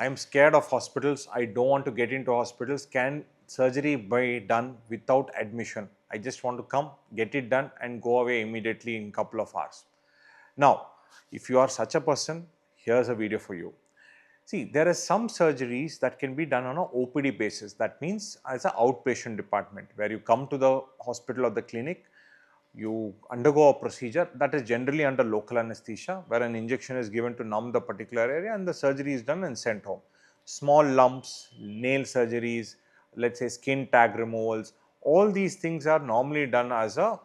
I am scared of hospitals, I don't want to get into hospitals, can surgery be done without admission? I just want to come, get it done and go away immediately in couple of hours. Now, if you are such a person, here's a video for you. See, there are some surgeries that can be done on a OPD basis. That means as an outpatient department where you come to the hospital or the clinic, you undergo a procedure that is generally under local anesthesia where an injection is given to numb the particular area and the surgery is done and sent home. Small lumps, nail surgeries, let's say skin tag removals, all these things are normally done as a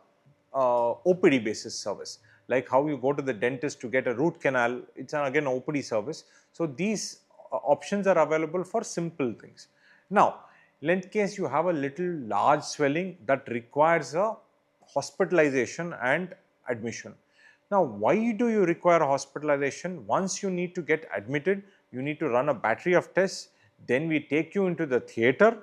OPD basis service. Like how you go to the dentist to get a root canal, it's again OPD service. So these options are available for simple things. Now, in case you have a little large swelling that requires a hospitalization and admission. Now, why do you require hospitalization? Once you need to get admitted, you need to run a battery of tests, then we take you into the theatre,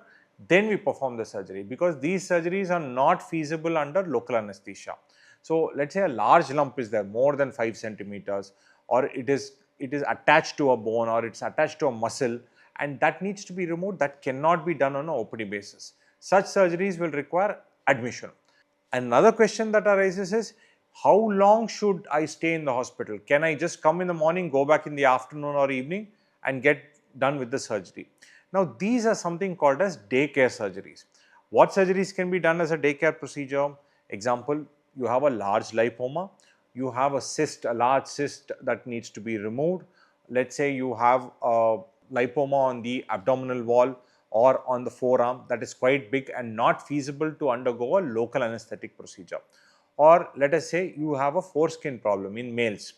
then we perform the surgery, because these surgeries are not feasible under local anesthesia. So, let us say a large lump is there more than 5 centimeters, or it is attached to a bone, or it is attached to a muscle, and that needs to be removed. That cannot be done on an OPD basis. Such surgeries will require admission. Another question that arises is, how long should I stay in the hospital? Can I just come in the morning, go back in the afternoon or evening and get done with the surgery? Now, these are something called as daycare surgeries. What surgeries can be done as a daycare procedure? Example, you have a large lipoma, you have a cyst, a large cyst that needs to be removed. Let's say you have a lipoma on the abdominal wall or on the forearm that is quite big and not feasible to undergo a local anesthetic procedure. Or let us say you have a foreskin problem in males,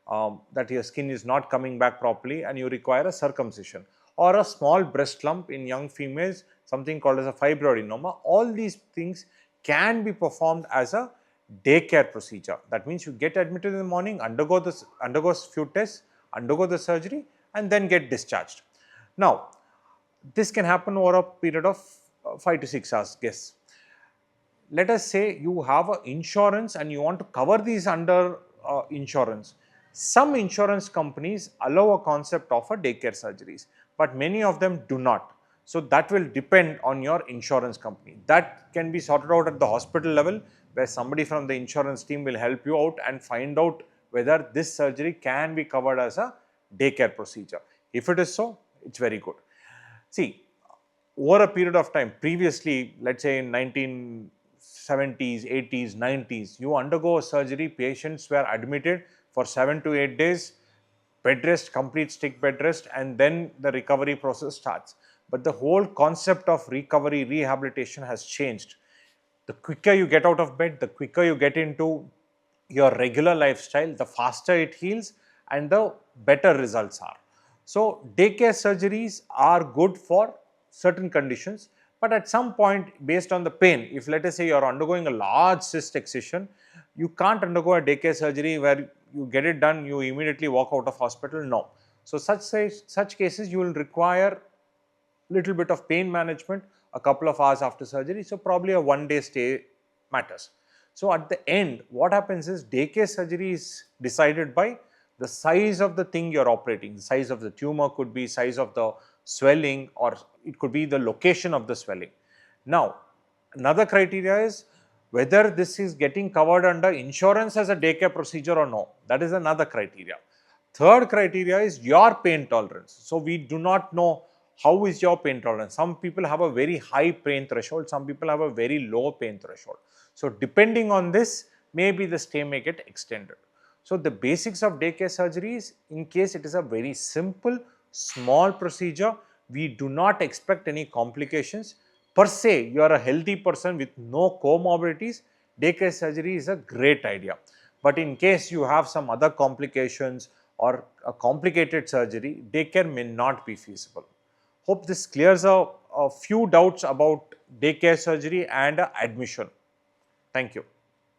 that your skin is not coming back properly and you require a circumcision, or a small breast lump in young females, something called as a fibroadenoma. All these things can be performed as a daycare procedure. That means you get admitted in the morning, undergo a few tests, undergo the surgery and then get discharged. Now, this can happen over a period of 5 to 6 hours, guess. Let us say you have an insurance and you want to cover these under insurance. Some insurance companies allow a concept of a daycare surgeries, but many of them do not. So that will depend on your insurance company. That can be sorted out at the hospital level, where somebody from the insurance team will help you out and find out whether this surgery can be covered as a daycare procedure. If it is so, it's very good. See, over a period of time, previously, let's say in 1970s, 80s, 90s, you undergo a surgery, patients were admitted for 7 to 8 days, bed rest, complete stick bed rest, and then the recovery process starts. But the whole concept of recovery, rehabilitation has changed. The quicker you get out of bed, the quicker you get into your regular lifestyle, the faster it heals and the better results are. So, daycare surgeries are good for certain conditions, but at some point, based on the pain, if let us say you are undergoing a large cyst excision, you can't undergo a daycare surgery where you get it done, you immediately walk out of hospital. No. So, such cases you will require little bit of pain management a couple of hours after surgery. So, probably a 1-day stay matters. So, at the end, what happens is daycare surgery is decided by the size of the thing you are operating. The size of the tumor could be size of the swelling, or it could be the location of the swelling. Now, another criteria is whether this is getting covered under insurance as a daycare procedure or no. That is another criteria. Third criteria is your pain tolerance. So, we do not know how is your pain tolerance. Some people have a very high pain threshold, some people have a very low pain threshold. So, depending on this, maybe the stay may get extended. So, the basics of daycare surgeries, in case it is a very simple, small procedure, we do not expect any complications. Per se, you are a healthy person with no comorbidities, daycare surgery is a great idea. But in case you have some other complications or a complicated surgery, daycare may not be feasible. Hope this clears a few doubts about daycare surgery and admission. Thank you.